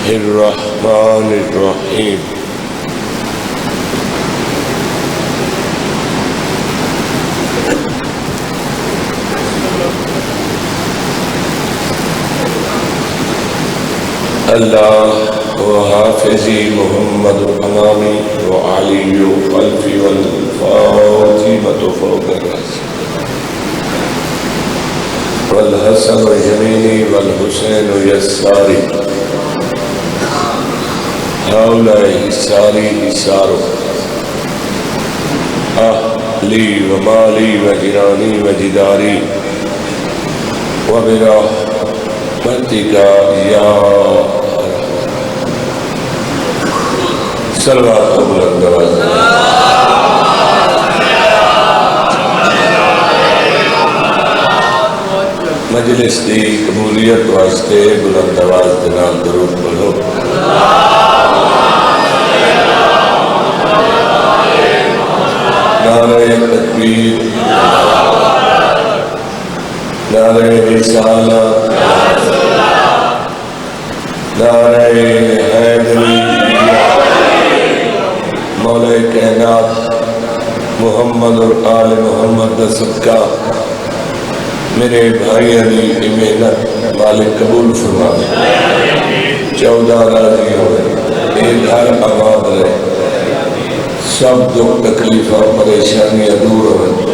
الرحمن الرحیم اللہ و حافظی محمد امامی و علی و خلفی والفاطمۃ فوق الراس والحسن یمینی والحسین یساری هؤلاء حساری حسار اہلی و مالی و جرانی و جداری و برحمتک یا صلوات بلند آواز مجلس دی قبولیت واسطے بلند آواز نال درود پڑھو نعرہ تکبیر نعرہ رسالہ نعرہ حیدری مولا کائنات محمد اور آل محمد دا صدقہ میرے بھائی علی کی محنت مالک قبول فرما 14 راضی ہوئے ایک گھر آباد رہے سب دکھ تکلیفہ پریشانیاں دور ہوئے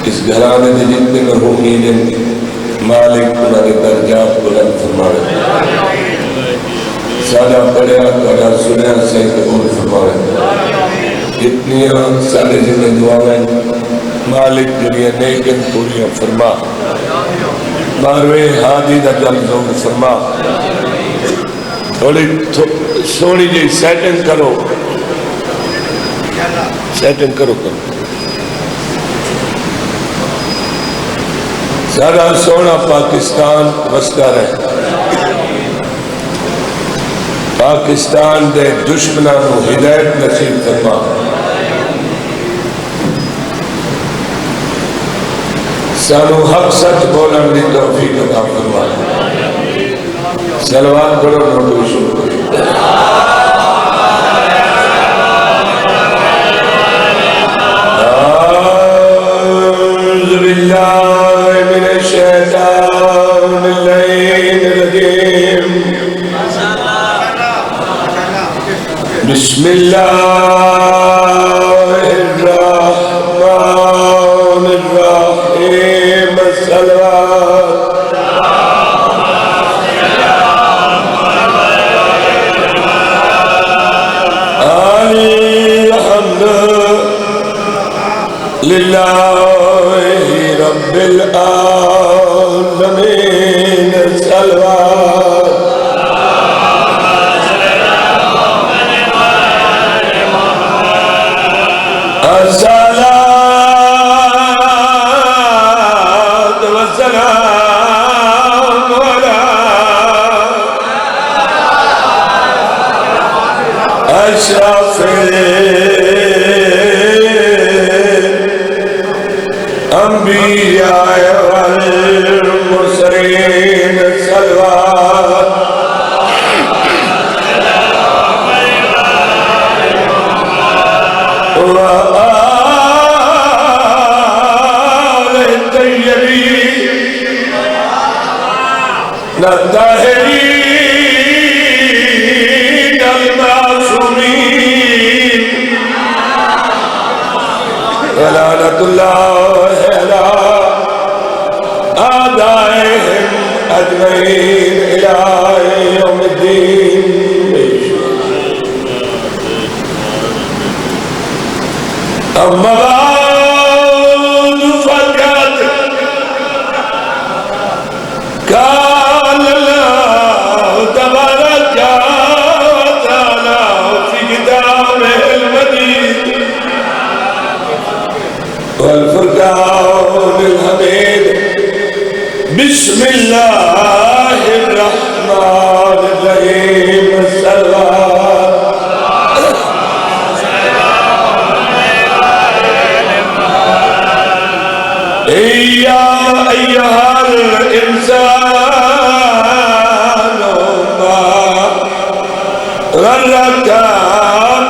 اس گھرانے میں جتنے مرحومین مالک انہوں نے درجات بلند فرمائے سادہ پڑھیا کڑا سنیا سے قبول فرمائے اتنی سادے جنہیں دعائیں مالک دنیا نیکن پوریاں فرما بارویں ہادی دا جل زور فرما تھوڑی سونی جی سیٹنگ کرو سارا سونا پاکستان وسدا رہے پاکستان دے دشمنوں کو ہدایت نصیب فرما سانو حق سچ بولن دی توفیق عطا فرما صلوات پڑھو نبی شروع اعوذ باللہ من الشیطان اللعین الرجیم بسم اللہ الرحمن الرحیم صلوات الحمد للہ رب العالمین صلوات الصلاة والسلام على أشرف الأنبياء والمرسلين صلوات الطاهرين المعصومين ولعنة الله على أعدائهم أجمعين إلى يوم الدين أما بعد فقد قال الله تبارك وتعالى في كتابه المجيد والفرقان الحميد بسم الله الرحمن الرحيم صلوات غرقہ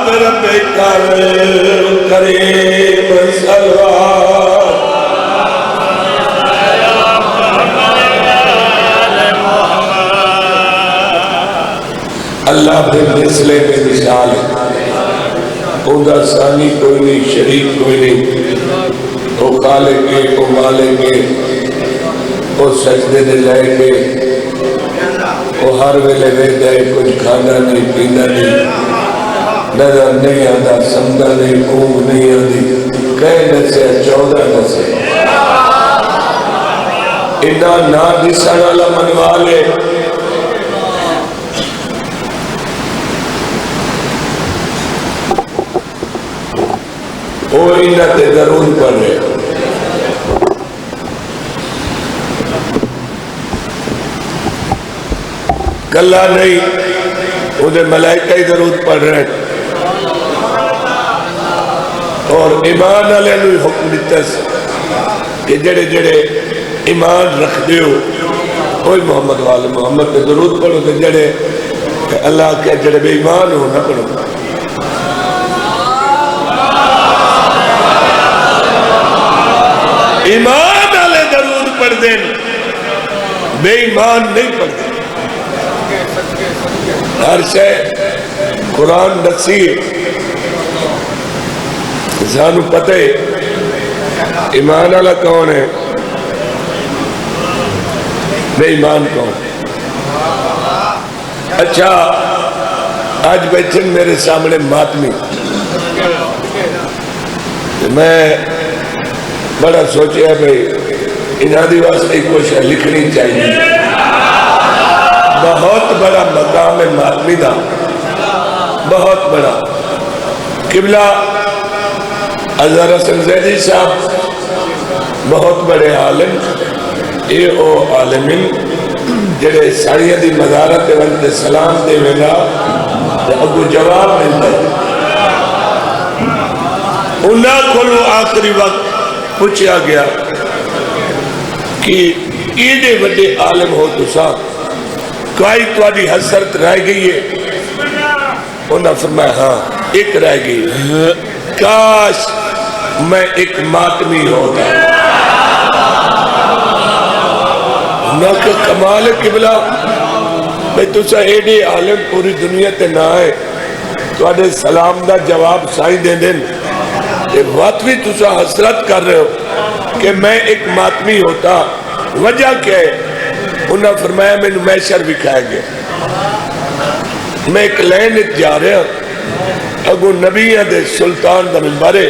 پر بکر کریم صلوات اللہ پھر مثلے میں مثال ہے، اندہ ثانی کوئی نہیں، شریک کوئی نہیں، وہ خالق کے، وہ مالک کے، وہ سجدے دے لائے کے، وہ ہر ویلے ویدہ ہے، کچھ کھانا نہیں، پینا نہیں، نظر نہیں آدھا، سمدہ نہیں، اونگ نہیں آدھی، کہے نسے 14 نسے انہا نا دسان اللہ منوالے وہ انہا تے درود پڑھ رہے کلہ نہیں انہیں ملائکہ ہی درود پڑھ رہے اور ایمان علیہ نے حکم دیتا کہ جڑے جڑے ایمان رکھ دیو کوئی محمد والے محمد پہ درود پڑھو کہ جڑے اللہ کے جڑے بے ایمان ہو نہ پڑھو ایمان علیہ درود پڑھ دیں بے ایمان نہیں پڑھ دیں ہر شے قرآن نصیر انسانو پتہ ہے ایمان اللہ کون ہے بے ایمان کون اچھا آج بیٹھن میرے سامنے ماتمی میں بڑا سوچیا بھئی انہاں دی واسطے کچھ لکھنی چاہیے بہت بڑا مقام ہے ماتمی دا بہت بڑا قبلہ اظہر حسن زیدی صاحب بہت بڑے عالم اے او عالمین جڑے ساڑیہ دی مزارت وقت سلام دے وینا اگو جواب ملتا ہے انہاں کھولو آخری وقت پوچھا گیا کہ ایڈے وڈے عالم ہو تو ساتھ کوئی توڑی حسرت رہ گئی ہے انہاں فرمایا ہاں ایک رہ گئی ہے کاش میں ایک ماتمی ہوتا نہ کہ کمال قبلہ میں تُسا ایڈے عالم پوری دنیا تے نہ آئے توڑے سلام دا جواب سائیں دیں دیں ایک بات بھی تُسا حسرت کر رہے ہو کہ میں ایک ماتمی ہوتا وجہ کیا ہے انہاں فرمایا میں نمیشر بھی کھائے گئے میں ایک لینت جا رہا اگو نبیہ دے سلطان دا ممبرے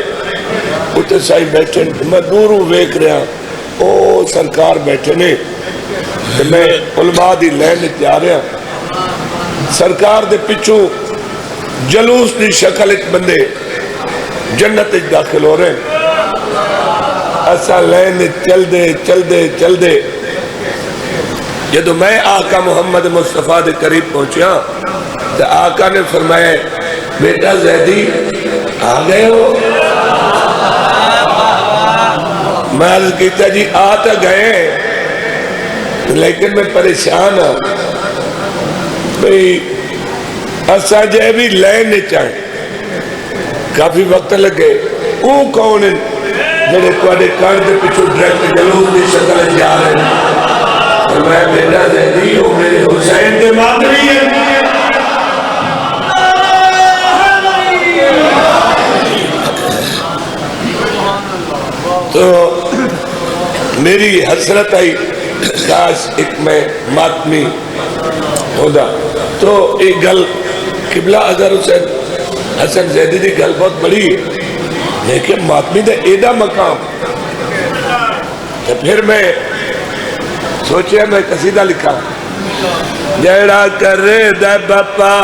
اتے سائی بیٹھے میں دوروں ویک رہا او سرکار بیٹھے نے میں علماء دی لینت جا رہا سرکار دے پچھو جلوس دی شکل ایک بندے جنت ایک داخل ہو رہے ہیں ایسا لینت چل دے چل دے چل دے جدو میں آقا محمد مصطفیٰ دے قریب پہنچیا تو آقا نے فرمایا بیٹا زیدی آگئے ہو میں عرض کیتا جی آتا گئے لیکن میں پریشان ہوں بھئی ایسا جائے بھی لینے چاہیں کافی وقت لگے وہ کون ہیں جنہیں کوڑے کارڈ پچھو ڈریکٹ جلوس دی شکل جا رہے ہیں اور میں بیٹا زیدی ہوں میرے حسین دے مادری ہیں تو میری حسرت آئی کاش ایک میں ماتمی ہودا تو ایک گل قبلہ اظہر حسن زیدی دی گل بہت بڑی ہے لیکن ماتمی دا ایڈا مقام تو پھر میں سوچیا میں قصیدہ لکھا جیڑا کرے دے باپا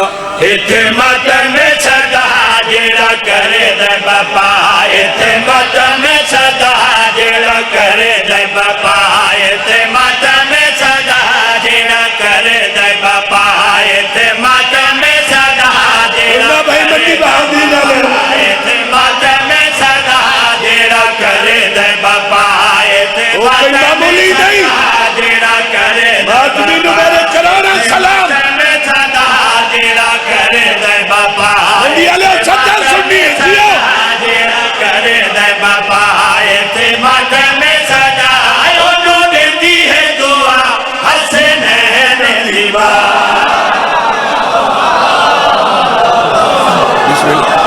ایتھے ماتم میں صدا جیڑا کرے دے باپا ایتھے ماتم میں صدا جیڑا کرے دے باپا ایتھے ماتم میں صدا جیڑا کرے دے باپا ایتھے ماتم میں صدا جیڑا کرے دے باپا ایتھے ماتم میں صدا جیڑا کرے دے باپا ایتھے ماتم میں صدا جیڑا کرے دے باپا ماتمی نو میرے کرانا سلام جیڑا کرے دے بسم اللہ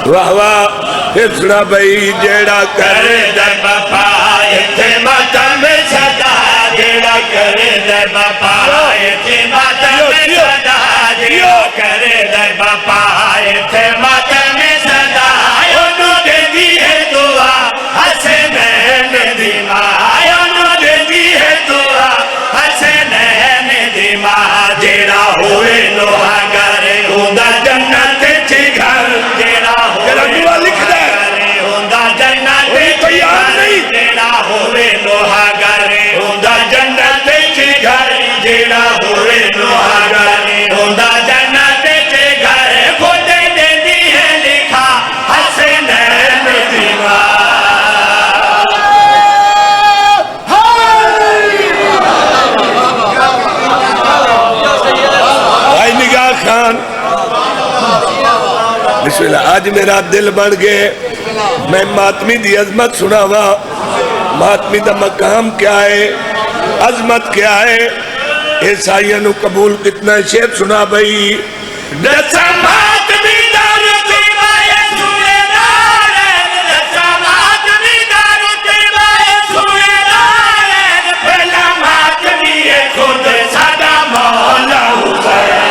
واہ واہ پھر سنا بھائی جیڑا کرے دے بپا ایتھے ماتم صدا جیڑا کرے دے بپا ایتھے ماتم صدا جیڑا کرے دے بپا ایتھے ماتم صدا اونوں دیندی ہے دعا حسنین دی ماں اونوں دیندی ہے دعا حسنین دی ماں جیڑا ہوئے لوہا گر ہوندا جنت وچ گھر جیڑا ہوئے دعا لکھ دے ہوندا جنت وچ جیڑا ہوئے لوہا گر ہوندا جنت وچ گھر جیڑا ہوئے لوہا گر ہوندا جنت وچ گھر خود دیندی ہے لکھا حسنین دی ماں بھائی نگاہ خان بسم اللہ آج میرا دل بڑھ گئے میں ماتمی دی عظمت سناوا ماتمی دا مقام کیا ہے عظمت کیا ہے عیسائیوں نو قبول کتنا ہے شعر سنا بھائی دسمات بیدار تیمائے سوئے دارین دسمات بیدار تیمائے سوئے دارین پہلا ماتمی ہے خود سادہ مولا حسین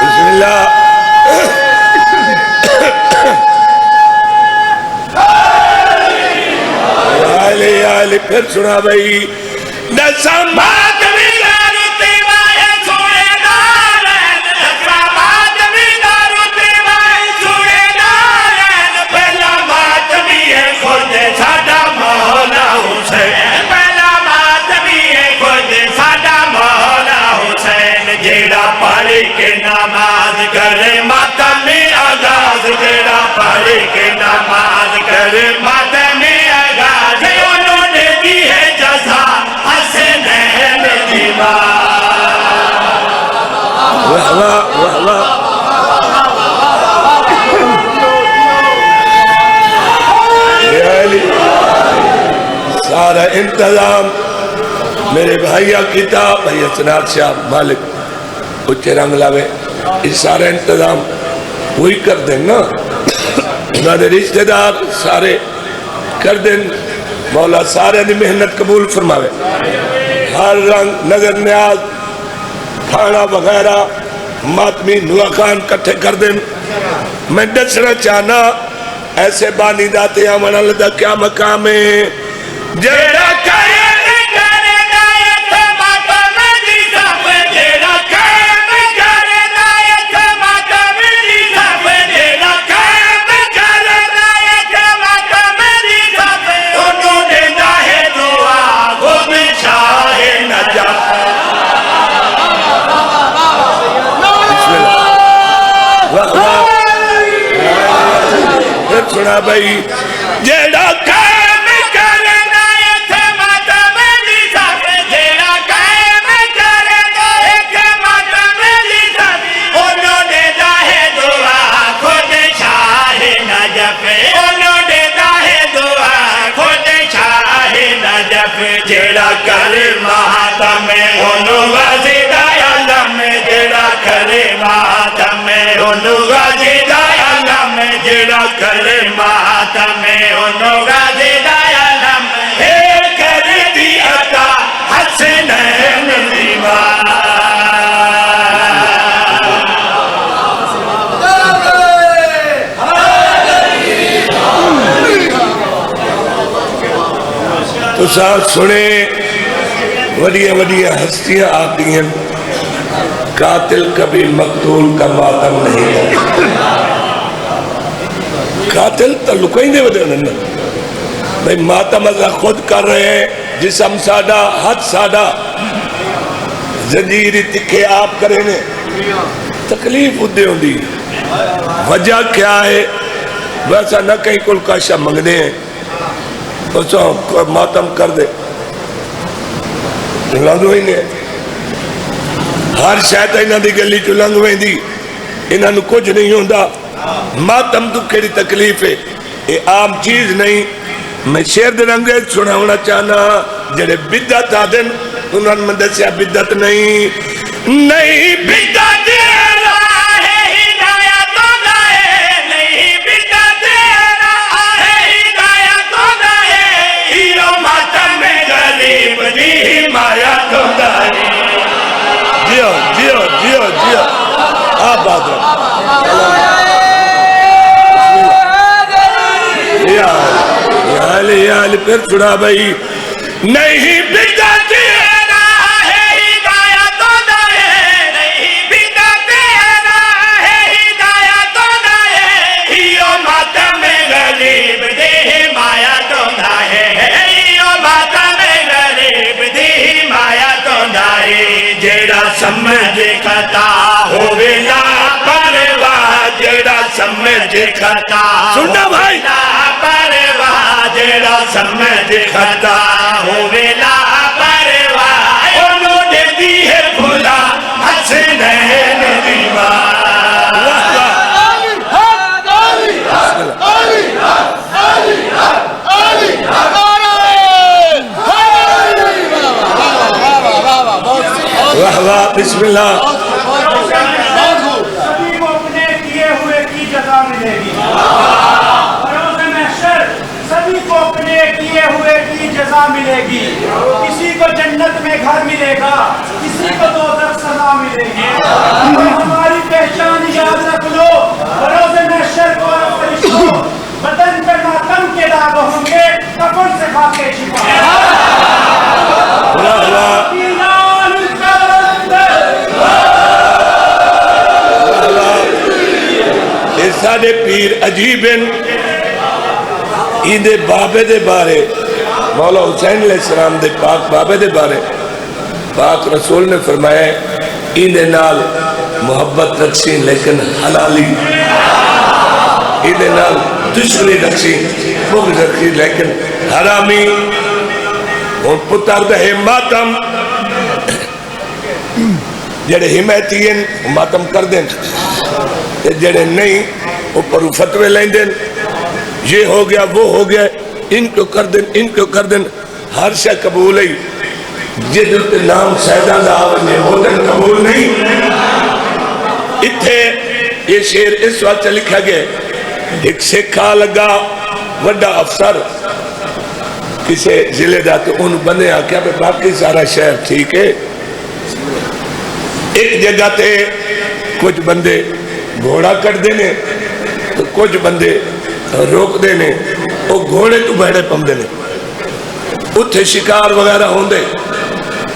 بسم اللہ آلی پھر سنا بھائی دسمات بیدار تیمائے سوئے دارین دسمات بیدار تیمائے سوئے دارین پہلا ماتمی ہے خود سادہ مولا حسین پہلا ماتمی ہے خود سادہ مولا حسین جیڑا پڑھ کے نماز کرے ماتم آغاز جیڑا پڑھ کے نماز کرے ماتم آغاز انہوں نے دی ہے جزا حسنین دی ماں واہ واہ واہ واہ سارا انتظام میرے بھائیہ کتاب بھائی اسناد شاہ مالک اچھے رنگ لاوے اس سارا انتظام وہی کر دیں نا انہوں رشتہ دار سارے کر دیں مولا سارے دی محنت قبول فرماوے ہر رنگ نظر نیاز کھانا وغیرہ ماتمی نوا خان کٹھے کر دیں میں دسنا چاہنا ایسے بانی داتے آمن اللہ دا کیا مقام ہے جیڑا قائم کرے دایت ماتم دی سب جیڑا قائم کرے دایت ماتم دی سب جیڑا قائم کرے دایت ماتم دی سب انہوں دیندہ ہے دعا خود شاہ نجف بسم اللہ واہ واہ پھر سنا بھائی جیڑا قائم کرے دایت ماتم دی سب جیڑا قائم کرے دایت ماتم دی سب انہوں دیندہ ہے دعا خود شاہ نجف انہوں دیندہ ہے دعا خود شاہ نجف جیڑا کرے ماتم انہوں وزیدہ علم جیڑا کرے ماتم انہوں وزیدہ علم جیڑا کرے ماتم انہوں وزیدہ علم اے کر دی عطا حسنین دی ماں تو ساتھ سنے وڈیاں وڈیاں ہستیاں آتی ہیں قاتل کبھی مقتول کا ماتم نہیں ہے قاتل تو لکائیں دے وجہ نہیں بھئی ماتم اللہ خود کر رہے ہیں جسم ساڑا ہاتھ ساڑا زنجیری تکھے آپ کریں تکلیف ادے ہوندی وجہ کیا ہے ویسا نہ کہیں کل کاشا منگنے ہیں اس ماتم کر دے لنگ ہوئی نے ہر شاید انہاں دی گلی چ لنگ ہوئی دی انہاں نو کچھ نہیں ہوندا ماتم تو کیڑی تکلیف ہے یہ عام چیز نہیں میں شیر دے رنگے سنا ہونا چاہنا جڑے بدعت آدن انہاں نے دسیا بدعت نہیں بدعت جیو جیو جیو جیو آپ بات رہا یا علی پھر چھڑا بھائی نہیں بدعت تیرا ہے ہدایت ہے نہیں بدعت تیرا ہے ہدایت ہے ہیو ماتم غریب دی حمایت ہے ہیو ماتم غریب دی حمایت ہے جیڑا سمجھ خطا ہووے لا پرواہ جیڑا سمجھ خطا سننا بھائی جیڑا سمجھ خطا ہووے لا پرواہ انہوں نے دی ہے بھلا حسنین دیوار واہ واہ بسم اللہ سبھی کو اپنے کیے ہوئے کی جزا ملے گی بروز محشر سبھی کو اپنے کیے ہوئے کی جزا ملے گی کسی کو جنت میں گھر ملے گا کسی کو دوزخ سزا ملے گی ہماری پہچان یاد رکھ لو بروز محشر کو فرشتوں بدن پر ماتم کے داغ ہوں گے کفن سے خاکے شفا ساڑے پیر عجیب ہیں ایندے بابے دے بارے مولا حسین علیہ السلام دے پاک بابے دے بارے پاک رسول نے فرمایا ایندے نال محبت رکھسی لیکن حلالی ایندے نال دشمنی رکھسی بغض رکھسی لیکن حرامی اور پتر دے ماتم جڑے حمایتی ہیں ماتم کر دیں جڑے نہیں وہ پرو فتوے لیں دیں یہ ہو گیا وہ ہو گیا ان کو کر دیں ان کو کر دیں ہر شے قبول ہے جدت نام سیدان آونے ہوتن قبول نہیں اتھے یہ شیر اس وقت لکھا گیا ایک سکھا لگا وڈا افسر کسے ضلع دا تو ان بنے آکیا پہ باقی سارا شہر ٹھیک ہے ایک جگہ تے کچھ بندے گھوڑا کٹ دینے تو کچھ بندے روک دینے وہ گھوڑے تو بہڑے پم دینے اتھے شکار وغیرہ ہوں دے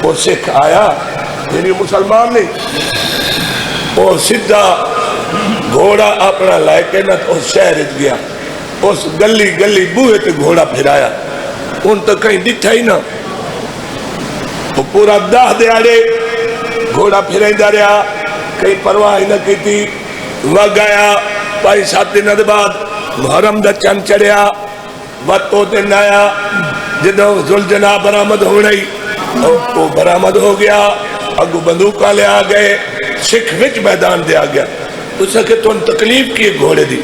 وہ سکھ آیا یعنی مسلمان نہیں وہ سدھا گھوڑا اپنا لائے کے نہ اس شہر اچ گیا اس گلی گلی بوئے تے گھوڑا پھرایا ان تو کہیں دکھا ہی نہ وہ پورا داہ دیاڑے گھوڑا پھرائیں دا رہا کہیں پرواہ ہی نہ کی تھی وگ آیا 5-7 دن بعد محرم دا چند چڑھیا وقت او دن آیا جدو ذوالجناح برآمد ہو رہی وہ برآمد ہو گیا اگو بندوقہ لے آ گئے سکھ وچ میدان دے آ گیا اس کہ تو تکلیف کی گھوڑے دی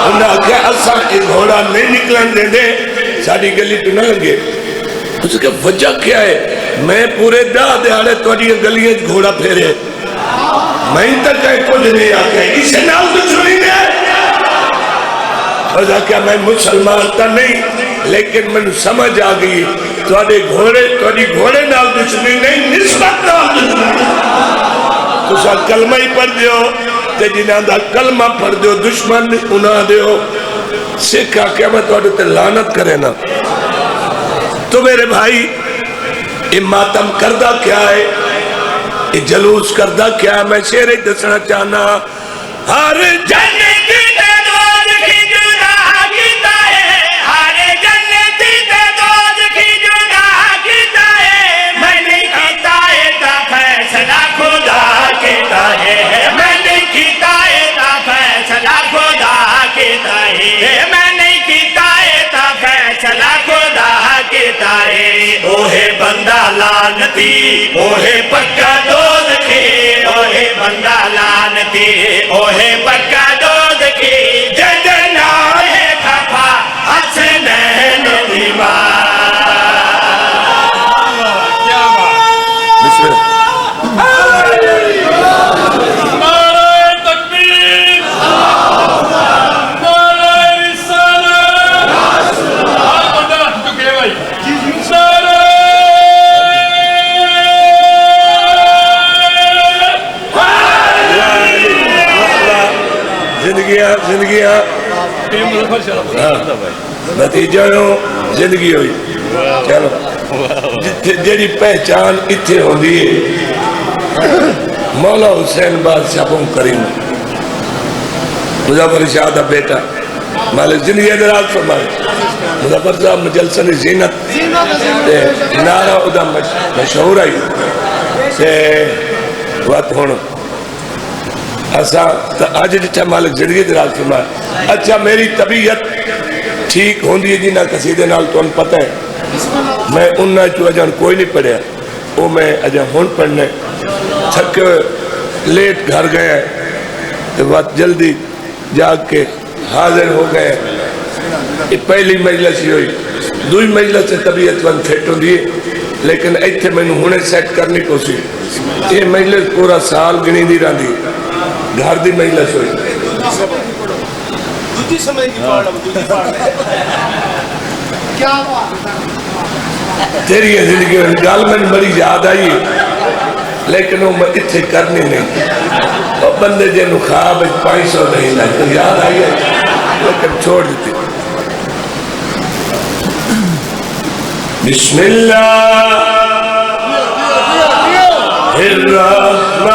انہاں کہا اساں یہ گھوڑا نہیں نکلن دے دے ساری گلی تو نہ لگے اس کہ وجہ کیا ہے میں پورے داہ دیاڑے توڑی گلیاں گھوڑا پھیرے میں تک کہیں کچھ نہیں آکے اسے نال دشمنی نے وجہ کیا میں مسلمان تا نہیں لیکن میں سمجھ آگئی توڑی گھوڑے نال دشمنی نہیں نسبت نال دشمنی تو سا کلمہ ہی پڑھ دیو تے جنہاں دا کلمہ پڑھ دیو دشمن انہاں دیو سکھا کیا میں توڑی تے لعنت کرے نا تو میرے بھائی یہ ماتم کردہ کیا ہے یہ جلوس کردہ کیا ہے میں شعر ہی دسنا چاہنا ہر جنتی تے دوز کی جدا کیتا ہے ہر جنتی تے دوز کی جدا کیتا ہے میں نہیں کیتا ہے تا زندگیاں نتیجہ زندگی ہوئی چلو جیڑی پہچان اتھے ہوندی ہے مولا حسین بادشاہ کریم مظفر شاہ دا بیٹا مالک زندگی دراز فرمائے مظفر صاحب مجلسن زینت نعرہ ادا مشہور آئی تے وقت ہونا ایسا آج جتھا مالک زندگی دراز فرمائے اچھا میری طبیعت ٹھیک ہوندی ہے جنہ قصیدے نال تو ان پتہ ہے میں انہا چو اجان کوئی نہیں پڑھیا وہ میں اجان ہون پڑھنے تھک لیٹ گھر گئے تو وقت جلدی جاگ کے حاضر ہو گئے یہ پہلی مجلس ہی ہوئی دوئی مجلس سے طبیعت ون فٹ ہوں دیئے لیکن ایتھے میں نے ہونے سیٹ کرنی کو سی یہ مجلس پورا سال گنی دی رہا دی گھر دی مجلس ہوئی دوجی سمجھ کی پاڑا دوجی پاڑا کیا تیری زندگی میں گال میں بڑی یاد آئی لیکن وہ میں اتھے کرنی نہیں اور بندے جنہوں خواب 500 نہیں لائے یاد آئی ہے لیکن چھوڑ دیتی بسم اللہ الرحمن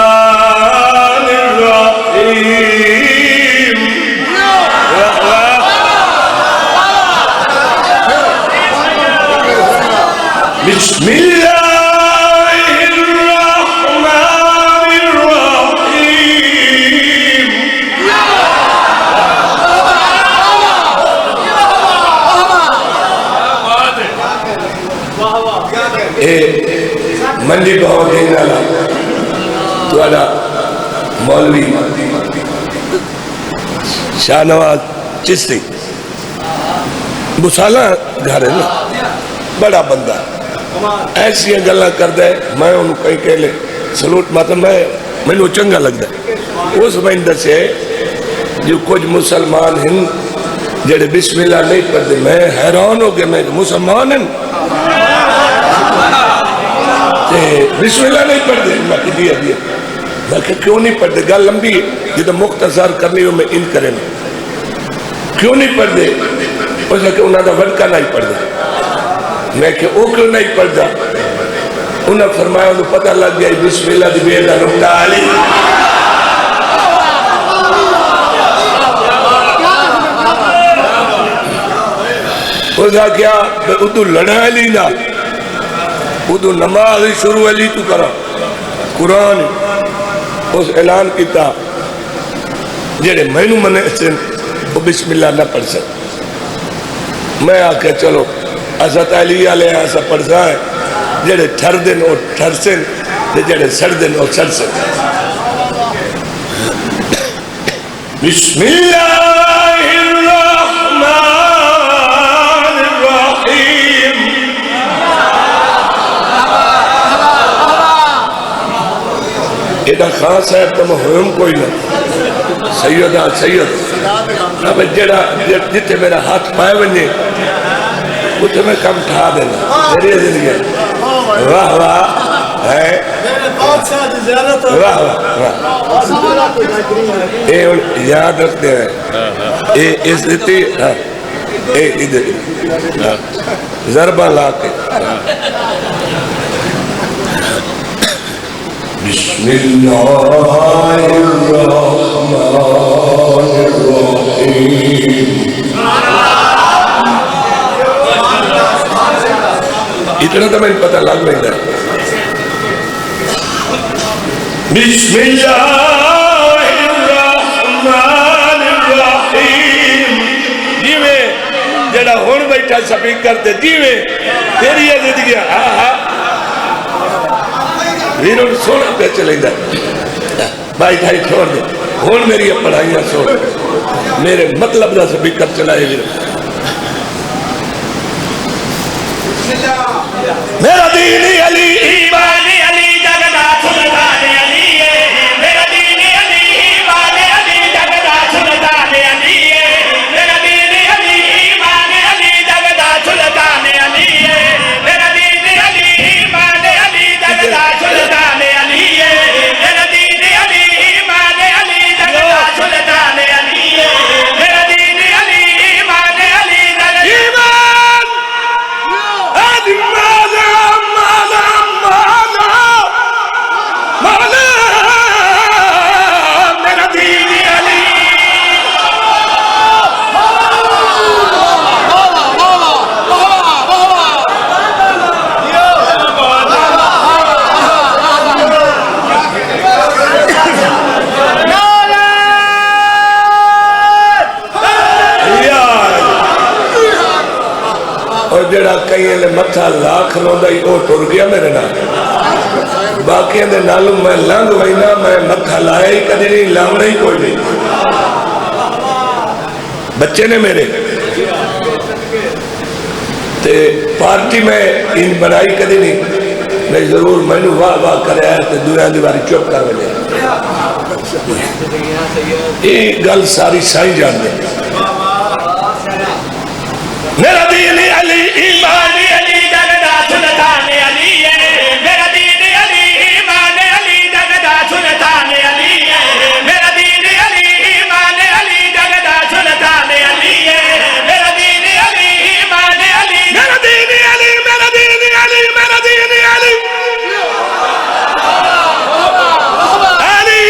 الرحیم بسم اللہ منڈی بہت دینے والا توالا مولوی شاہ نواز چشتی مسالہ گھر ہے نا بڑا بندہ ایسی گلہ کر دے میں انہوں کہیں کہہ لے سلوٹ ماتا میں نے چنگا لگ دے اس مہندہ سے جو کچھ مسلمان ہیں جڑے بسم اللہ نہیں پڑھتے میں حیران ہو گیا میں مسلمان ہیں بسم اللہ نہیں پڑھ دے میں کہ دیا میں کہ کیوں نہیں پڑھ دے گل لمبی ہے جدہ مختصر کرنی ہو میں ان کریں کیوں نہیں پڑھ دے اس نے کہ انہوں نے وڈکا نہیں پڑھ دے میں کہ وہ کیوں نہیں پڑھ دا انہوں نے فرمایا انہوں پتہ لگ گیا بسم اللہ دی بیدہ نکتہ آلی اس نے کیا میں ادھو لڑا لی نا ادھو نماز شروع علی تو کرا قرآن اس اعلان کیتا جڑے مینو منے سن وہ بسم اللہ نہ پڑھ سکتے میں آکے چلو ایسا تعلیہ علیہ ایسا پڑھ سائے جڑے ٹھر دن اور ٹھر سن جڑے سڑ دن اور سڑ سن بسم اللہ ایڈا خان صاحب تو محروم کوئی نہ سیدہ سید اب جڑا جتے میرا ہاتھ پائے بنجے اتھے میں کم ٹھا دینا میری زندگی واہ واہ ہے واہ واہ اے یاد رکھتے ہیں اے اس دیتی اے ادھر ضربہ لا کے بسم اللہ الرحمن الرحیم اتنا تو میں پتہ لگ میں ہے بسم اللہ الرحمن الرحیم جیوے جڑا ہون بیٹھا سپیک کرتے جیوے تیری یہ زندگی آہا ویروں سونا پہ چلیں گا بھائی بھائی چھوڑ دے ہون میری پڑھائیاں سو میرے مطلب دا سے بھی کر چلائے ویروں میرا دین علی ایمان علی جگنا سلطان علی میرا دین علی ایمان علی جگنا سلطان علی میرا دین علی ایمان علی جگنا سلطان علی میرا دین علی ایمان علی جگنا سلطان علی میرا دین علی ایمان علی جگنا سلطان علی دین علی اور جڑا کئیے لے متھا لاکھ لوندا ہی وہ ٹر گیا میرے نال باقیاں دے نالوں میں لنگ وینا میں متھا لایا ہی کدی نہیں لاؤنا ہی کوئی نہیں بچے نے میرے تے پارٹی میں ان بنائی کدی نہیں میں ضرور میں نو واہ واہ کرے آئے تے دنیا دیواری چوپ کر ملے یہ گل ساری سائی جان دے میرا دین علی ایمان علی جگدا سلطان علی ہے میرا دین علی ایمان علی جگدا سلطان علی ہے میرا دین علی ایمان علی جگدا سلطان علی ہے میرا دین علی ایمان علی میرا دین علی میرا دین علی میرا دین علی علی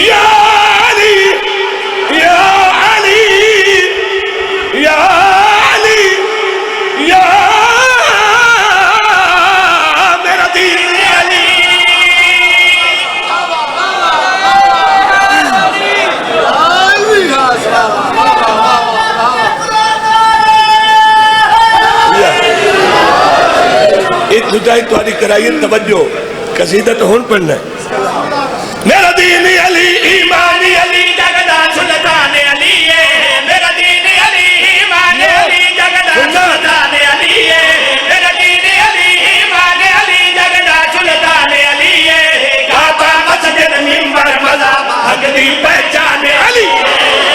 یا علی یا علی یا ابتدائی تمہاری کرائیے توجہ قصیدہ تو ہون پڑھنا ہے میرا دین علی ایمان علی جگدا سلطان علی ہے میرا دین علی ایمان علی جگدا سلطان علی ہے میرا دین علی ایمان علی جگدا سلطان علی ہے کعبہ مسجد منبر مذہب حق دی پہچان علی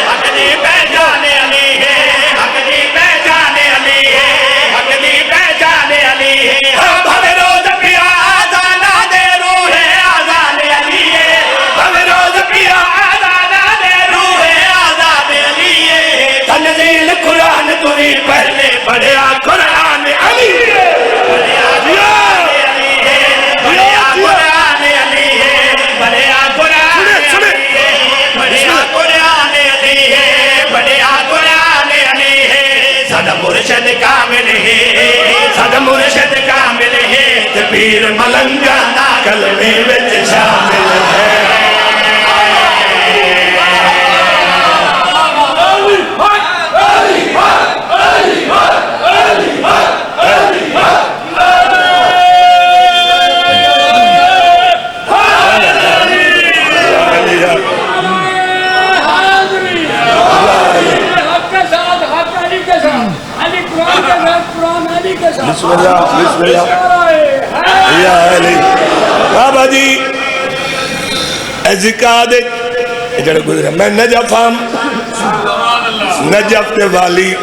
حق دی پہچان علی ہے حق دی پہچان علی ہے حق دی پہچان علی ہے بھلے روز پیا آزانا دے روح آزان علی ہے بھلے روز پیا آزانا دے روح آزان علی ہے تنزیل قرآن تری پہلے بڑھیا قرآن علی ہے بڑھیا قرآن علی ہے بڑھیا قرآن علی ہے بڑھیا قرآن علی ہے بڑھیا قرآن علی ہے بڑھیا قرآن علی ہے سادہ مرشد کامل ہے سادہ مرشد کامل ہے پیر ملنگانا کلمے وچ شامل ہے بسم اللہ بسم اللہ یا علی بابا جی ازکاد جڑا گزرا میں نجف ہم نجف تے والی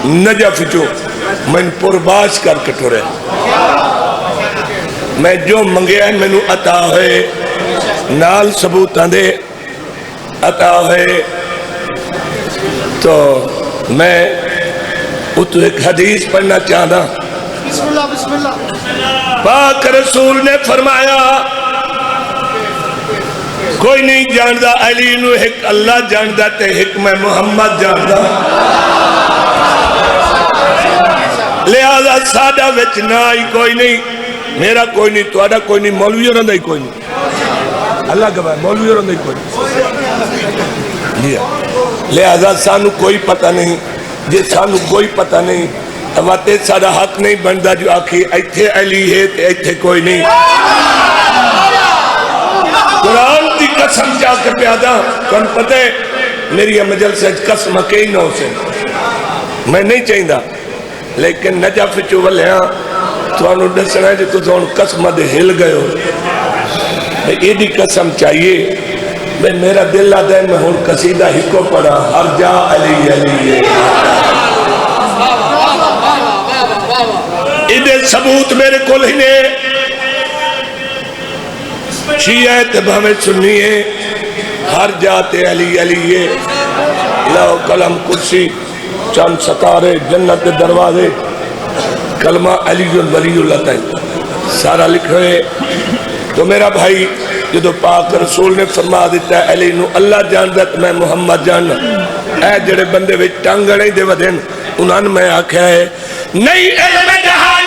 نجف جو میں پرباش کر کٹورے میں جو منگیا ہے میں نو عطا ہوئے نال ثبوتاں دے عطا ہوئے تو میں تو ایک حدیث پڑھنا چاہتا بسم اللہ بسم اللہ پاک رسول نے فرمایا کوئی نہیں جاندہ علی نو ایک اللہ جاندہ تے ایک میں محمد جاندہ لہذا سادہ وچ نائی کوئی نہیں میرا کوئی نہیں توڑا کوئی نہیں مولوی اور اندائی کوئی نہیں اللہ گواہ مولوی اور اندائی کوئی نہیں لہذا سانو کوئی پتہ نہیں جی سانو کوئی پتہ نہیں ہمارے سارا حق نہیں بندہ جو آکھی ایتھے علی ہے تے ایتھے کوئی نہیں قرآن دی قسم چاہ کے پیادا کون پتہ ہے میری مجل سے قسم کئی نو سے میں نہیں چاہیندہ لیکن نجف چولیاں تو انہوں ڈسنا ہے جو تو انہوں قسم دے ہل گئے ہو میں یہ دی قسم چاہیے میں میرا دل آدھے میں ہوں قصیدہ ہی کو پڑھا ہر جا علی علی ہے ادھے ثبوت میرے کل ہی نے شیعہ تبہمیں سنیے ہر جاتے علی علی ہے لو قلم کرسی چند ستارے جنت دروازے کلمہ علی ولی اللہ تعالی سارا لکھ رہے تو میرا بھائی جدو پاک رسول نے فرما دیتا ہے علی نو اللہ جاندت میں محمد جانا، اے جڑے بندے وچ ٹنگ نہیں دے ودن انہاں نے میں آکھیا ہے نہیں علم جہان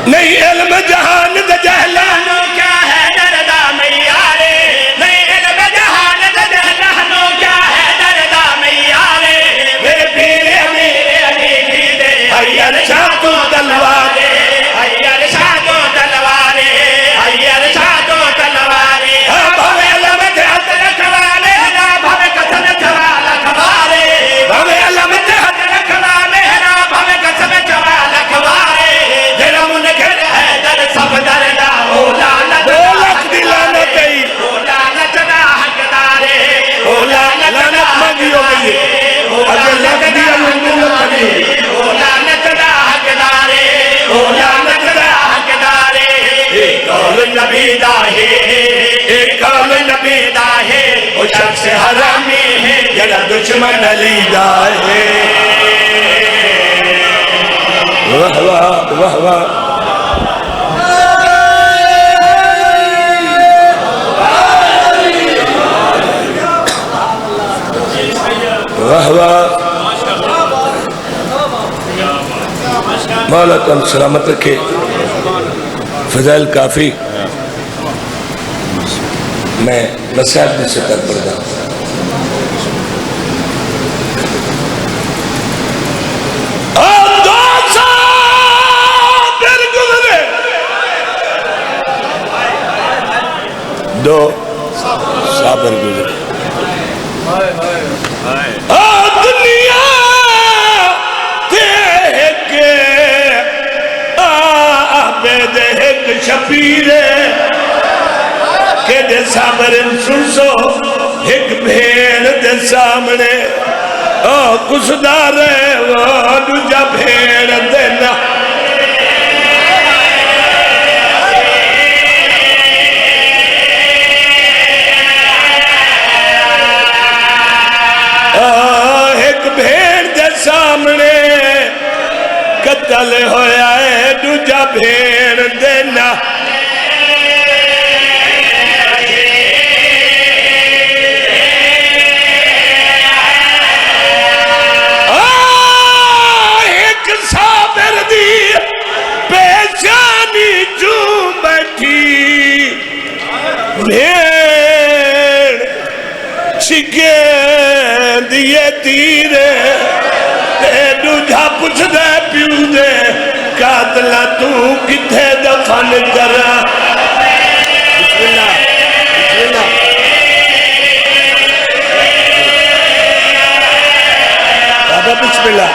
نہیں علم جہان دا جہلانو کیا ہے دردا میارے، نہیں علم جہان دا جہلانو کیا ہے دردا میارے، میرے پیر امیر علی کی دے حیر شاہ تو تلوارے، حیر شاہ تو تلوارے، حیر شاہ تو تلوارے، بھوے علم جہت رکھوانے نا بھوے قسم چوال اکھوارے، بھوے علم جہت رکھوانے نا بھوے قسم چوال اکھوارے، جرم نکھر ہے در سب دردا اولا نچنا اولا نچنا حق دارے، اولا نچنا حق دارے، اولا نچنا حق دارے، اولا نچنا حق دارے، اولا نچنا حق دارے، ایک قول نبی دا ہے، ایک قول نبی دا ہے، وہ شخص حرامی ہے جڑا دشمن علی دا ہے۔ واہ واہ واہ واہ واہ واہ، مولا تم سلامت رکھے، فضائل کافی میں نصیحت بھی سے کر پڑتا ہوں۔ دو صابر گزرے، دنیا دیکھ آبید ایک شبیرے کہ دے صابر سنسو ایک بھیڑ دے سامنے کس دارے وہ دوجہ بھیڑ دینا ایک بھیڑ دے سامنے قتل ہویا ہے دوجہ بھیڑ دینا ایک صابر دی پیشانی جو بیٹھی بھیڑ شکے دیئے تیرے دوجہ پچھ دے پیو دے قاتلہ تو کتھے دفن کرا بسم اللہ بسم اللہ بابا بسم اللہ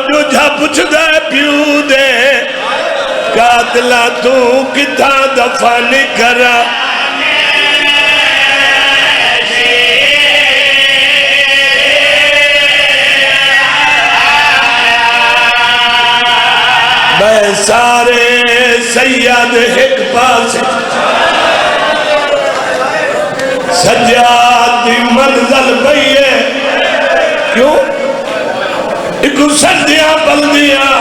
دوجہ پچھ دے پیو دے قاتلہ تو کتھا دفن کرا میں سارے سید ایک پاس سجاد دی منزل بھئیے کیوں؟ ایک سردیاں بلدیاں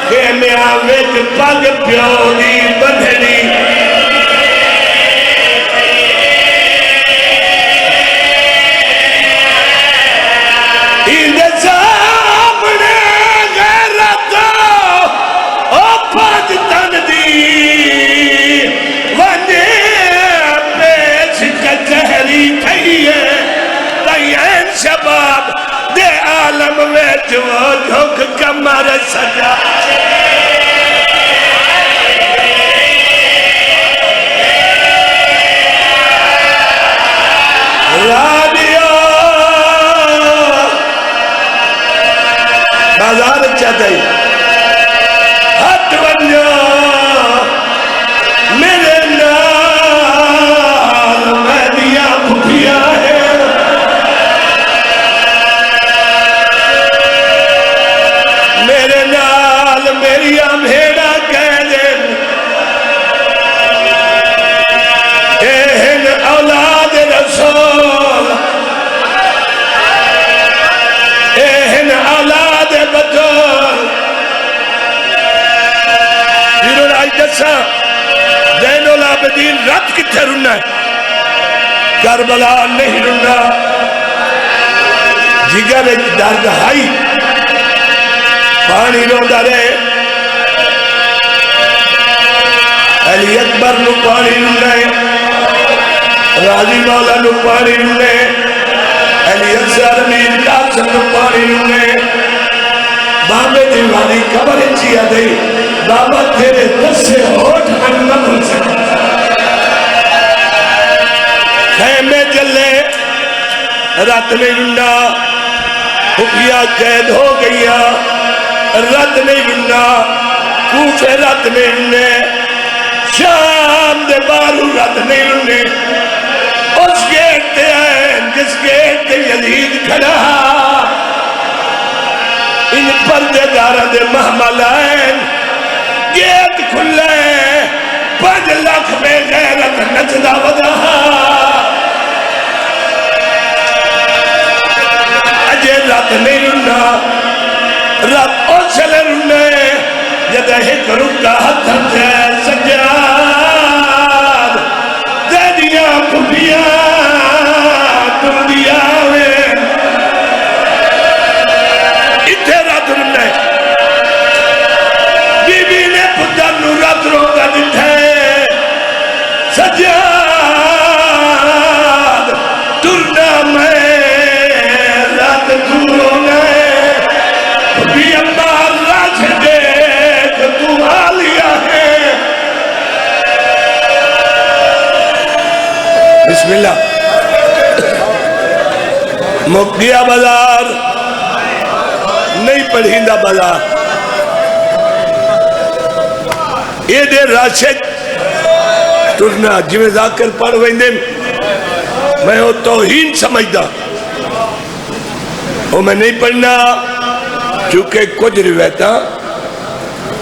خیمیاں ویچ پگ پیو دی بدھنی جھک کمر سجا رادیو بازار چاہتے ہی ہاتھ بنجو میرے نال میں دیا بھوپیا ہے میرے نال میری بھیڑا کہہ دے اہن اولاد رسول اہن اولاد بطول پیرو راج دسا زین العابدین رات کتھے رننا ہے کربلا نہیں رننا جگر درد ہائی پانی رو ڈرے علی اکبر نو پانی رنے راضی مولا نو پانی رنے علی اکثر امیر قاسم نو پانی رنے بابے دیوانی قبر چیا دئی بابا تیرے دسے ہوٹ میں نہ بھول سکتا خیمے جلے رات میں رننا حقیہ قید ہو گیا رات نہیں رننا کوفے رات نہیں رننے شام دے بارو رات نہیں رننے اس گیٹ دے آئین جس گیٹ دے یزید کھڑا ان پردے دارہ دے محمل آئین گیٹ کھلے 5 لاکھ میں غیرت نچدہ ودا اجے رات نہیں رننا رات اوچھلے رنے جدہ ایک رکا ہاتھ تھے سجاد دے دیا پھپیا تم دیا ہوئے اتھے رات رنے بی بی نے پتر نو رات روکا دیتے سجاد ترنا میں رات دوروں بھی امبار راج دیکھ تو آلیا ہے بسم اللہ مک گیا بازار نہیں پڑھیندہ بازار یہ دے راشد ترنا جویں ذاکر پڑھ ویندے میں وہ توہین سمجھدا وہ میں نہیں پڑھنا چونکہ کچھ روایتاں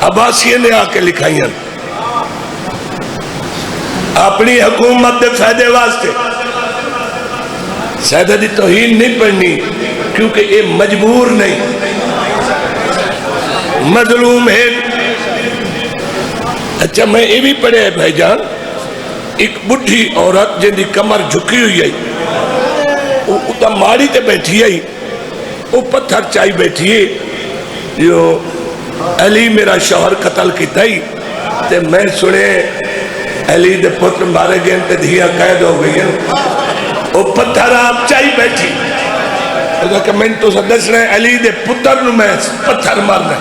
عباسیہ نے آکے لکھائی ہیں اپنی حکومت دے فائدے واسطے سیدہ دی توہین نہیں پڑھنی کیونکہ یہ مجبور نہیں مظلوم ہے اچھا میں یہ بھی پڑھے ہے بھائی جان ایک بڑھی عورت جن دی کمر جھکی ہوئی ہے وہ ماڑی تے بیٹھی ہے وہ پتھر چائی بیٹھی ہے جو علی میرا شوہر قتل کی تھی تے میں سنے علی دے پتر مارے گئے تے دھیا قید ہو گئی ہیں وہ پتھر آپ چائی بیٹھی کہ میں تو سدس رہے علی دے پتر نو میں پتھر مارنا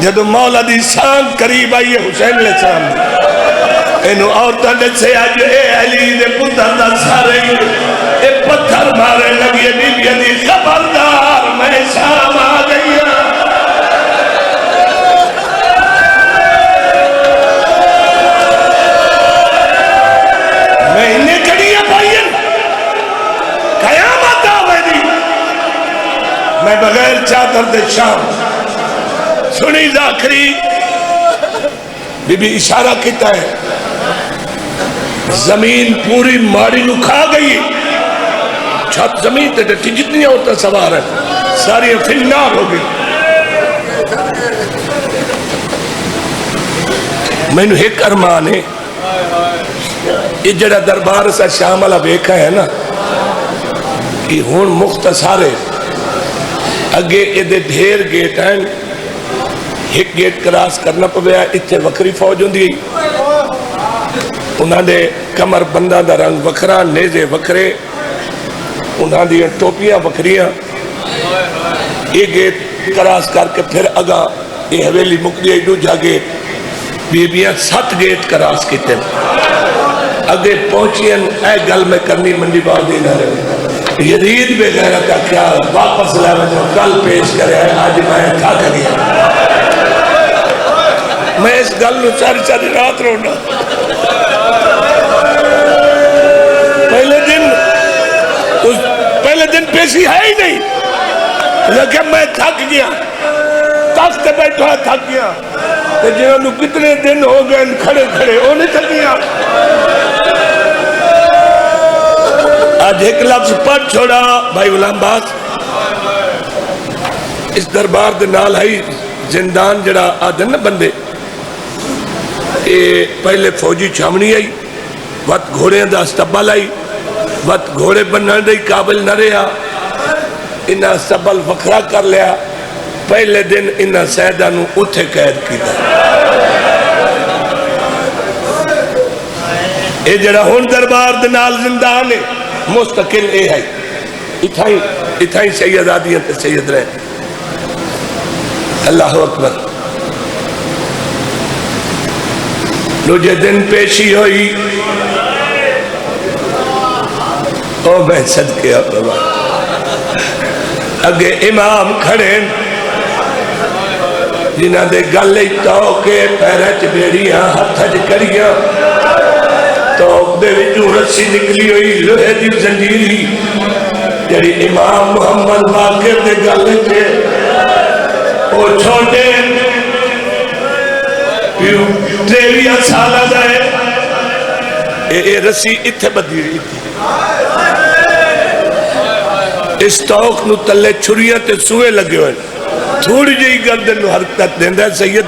جدو مولا دی سانگ قریب آئی ہے حسین علیہ السلام انہوں عورتہ نے سے آج اے علی دے پتر دا سارے اے پتھر مارے لگی بی بی دی خبردار میں شام آ گئی میں انہیں کڑیا پائین قیامت آوے دی میں بغیر چادر دے شام سنی ذاکری بی بی اشارہ کیتا ہے زمین پوری ماڑی نو کھا گئی چھت زمین تے جتنی عورتیں سوار ہیں ساری فنار ہو گئی میں نے ایک ارمان ہے یہ جڑا دربار سا شام والا بیکھا ہے نا کہ ہون مختصارے اگے ادھے ڈھیر گیٹ ہیں ایک گیٹ کراس کرنا پویا اتھے وکری فوج ہوں دی انہاں دے کمر بندہ دا رنگ وکرا نیزے وکرے انہاں دی ٹوپیاں وکریاں یہ گیٹ کراس کر کے پھر اگا یہ حویلی مکدی ایڈو جاگے بیبیاں 7 گیٹ کراس کیتے اگے پہنچیں اے گل میں کرنی منڈی بار دینا رہے یزید بے غیرت کا کیا واپس لے جو کل پیش کرے آج میں تھا کریا میں اس گل نو ساری رات رونا پہلے دن پیشی ہے ہی نہیں لیکن میں تھک گیا تخت بیٹھا تھک گیا جنہوں نے کتنے دن ہو گئے کھڑے وہ نہیں تھک گیا آج ایک لفظ پڑھ چھوڑا بھائی غلام باز اس دربار دے نال ہے زندان جڑا آدھن نا بندے پہلے فوجی چھامنی آئی وقت گھوڑے دا استبال آئی وقت گھوڑے بننے دے قابل نہ رہا انہا استبال وکھرا کر لیا پہلے دن انہا سیدہ نو اتھے قید کی دا اے جڑا ہون دربار دنال زندان ہے مستقل اے ہے اتھائی سید آدیاں تے سید رہے اللہ اکبر نجھے دن پیشی ہوئی او میں صدقے بابا اگے امام کھڑے جنہ دے گلے توکے پیرچ بیڑیاں ہتھج کریاں توک دے وچوں رسی نکلی ہوئی لوہے دی زنجیری جڑی امام محمد باقر دے گلے تھے او چھوٹے پیو تریویاں سالہ دائے اے رسی اتھے بدی ہوئی تھی اس توق نو تلے چھریاں تے سوئے لگے ہوئے تھوڑی جئی گردن نو حرکت دیندہ ہے سید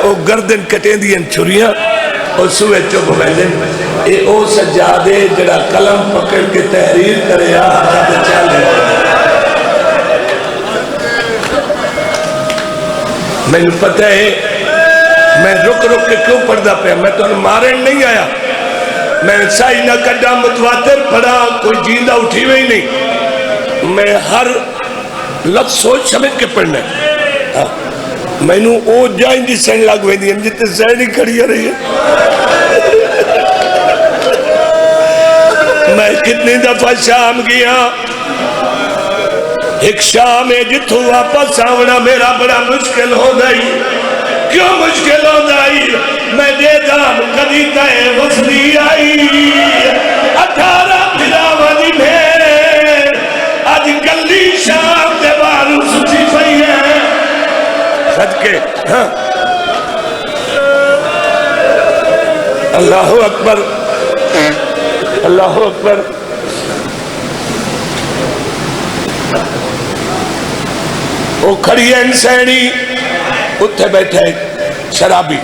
او گردن کٹیں دیا چھریاں اور سوئے چوب بیندن اے او سجادے جڑا قلم پکڑ کے تحریر کرے حضرت چالے میں نے پتہ ہے میں رک کے کیوں پڑھدا پہ میں تو مارن نہیں آیا میں سائی نہ کڈا متواتر پڑھا کوئی جیندہ اٹھی ہوئی نہیں میں ہر لفظ سوچ سمجھ کے پڑھنا ہے میں نے او جائیں دی سین لگ ہوئی دی جتے سین ہی کھڑی رہی ہے میں کتنی دفعہ شام گیا ایک شام ہے جتوں واپس آونا میرا بڑا مشکل ہو گئی کیوں مشکل ہو گئی میں دے دام کدی تائے وصلی آئی 18 بھراوانی بھیر آج گلی شام دے بارو سچی پئی ہے صدقے اللہ اکبر اللہ اکبر وہ کھڑی ہے انسانی اتھے بیٹھے شرابی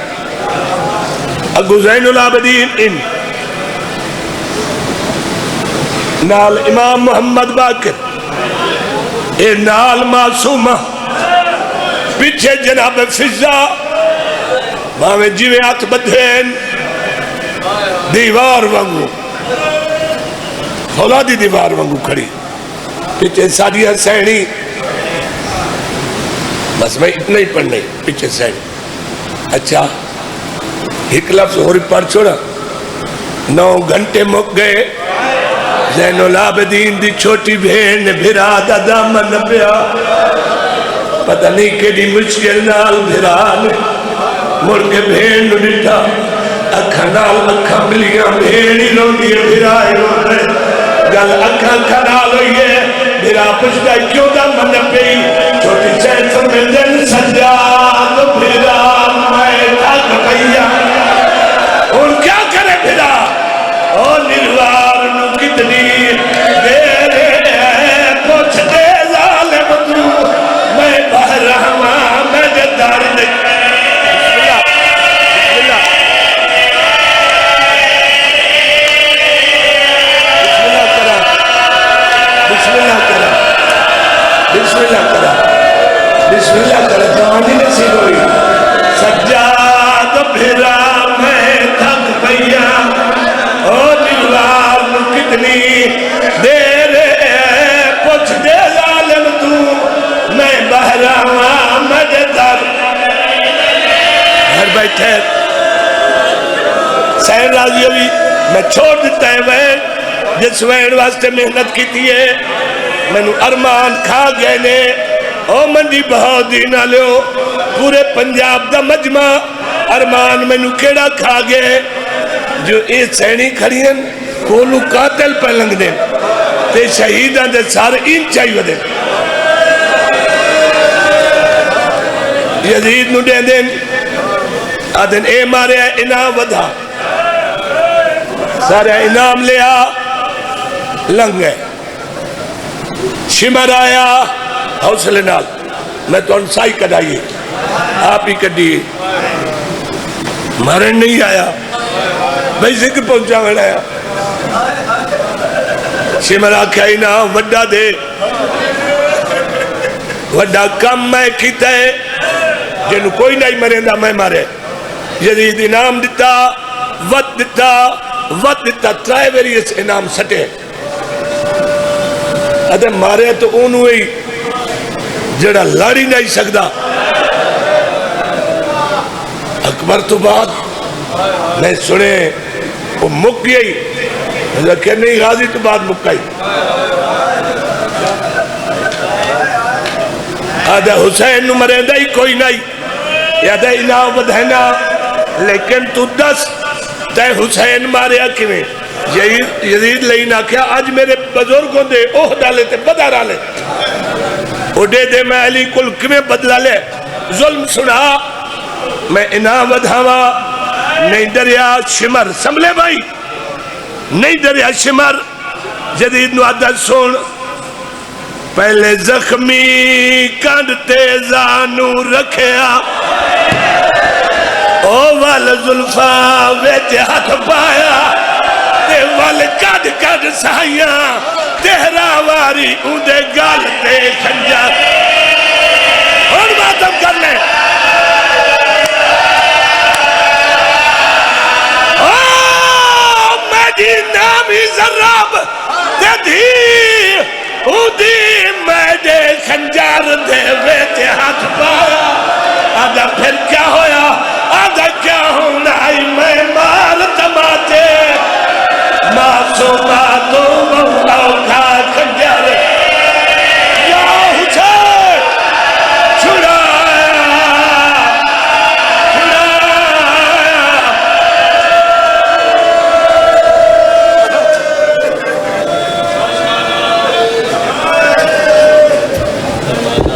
اگو زین العابدین ان نال امام محمد باقر اے نال معصومہ پیچھے جناب فضا باویں جیویں ہاتھ بدھین دیوار وانگو فولادی دیوار وانگو کھڑی پیچھے ساڑی حسینی بس میں اتنا ہی پڑھنے پیچھے ساڑی اچھا ایک لفظ اور پڑھ چھوڑا 9 گھنٹے مک گئے زین العابدین دی چھوٹی بہن بھرا دا دامن پیا پتہ نہیں کیڑی مشکل نال بھران مڑ کے بہن نو ڈٹھا اکھا نال اکھا ملیاں بہن ہی رو دیئے بھرائے رو رہے گل اکھا نال ہوئیے بھرا پشتا کیوں دامن پئی چھوٹی سین فرمے دن سجاد بھرا میں تھک پئیا اور کیا کرے بھرا اور نروار نو کتنی دیر ہے پوچھ دے ظالم تو میں باہر رہا میں جدار نہیں بسم اللہ کرا جوانی نصیب ہوئی سجاد بھرا میں تھک پئیا اور دلوار کتنی دیر پوچھ دے ظالم تو میں میں چھوڑ دیتا ہے وین جس وین واسطے محنت کی تھی ہے میں نو ارمان کھا گئے نے او منڈی بہاؤ دینا لیو پورے پنجاب دا مجمع ارمان میں نو کیڑا کھا گئے جو اس سینی کھڑی ہیں کولو قاتل پہ لنگ دیں تے شہیدان دے سارے این چاہیے دیں یزید نو دیں دیں آدھن اے مارے انعام ودھا سارے انعام لیا لنگ گئے شمر آیا حوصلے نال میں تو انسائی کڑھائیے آپ ہی کڑھیے مرن نہیں آیا بھائی ذکر پہنچا میں آیا شمر آکھا انعام وڈا دے وڈا کم میں کیتا ہے جنہوں کوئی نہیں مرندہ میں مارے یزید انعام دیتا وقت دیتا ترائے ویری اس انعام سٹے ادھے مارے تو انہوں ہی جڑا لڑی نہیں سکتا اکبر تو بعد میں سنے وہ مک گئی کہ نہیں غازی تو بعد مک گئی آدھے حسین نو مرندہ ہی کوئی نہیں یا دے انعام بدھینا لیکن تو دس تے حسین ماریا کیویں یزید لینا کیا آج میرے بزرگوں دے اوہ ڈالے تے بدہ ڈالے اڈے دے میں علی کل کیویں بدلا لے ظلم سنا میں انعام بدھاوا نہیں دریا شمر سملے بھائی نہیں دریا شمر یزید نو عدد سن پہلے زخمی کانڈتے زانو رکھیا او وال ظلفہ ویچ ہاتھ پایا تے وال کڈ کڈ سائیاں تہرا واری اندے گال تے خنجر اور ماتم کر لیں میری نامی ذراب تے دھی اندی میڈے خنجر دے ویچ ہاتھ پایا آدھا پھر کیا ہویا آدھا کیا ہونا میں مار تماتے معصوم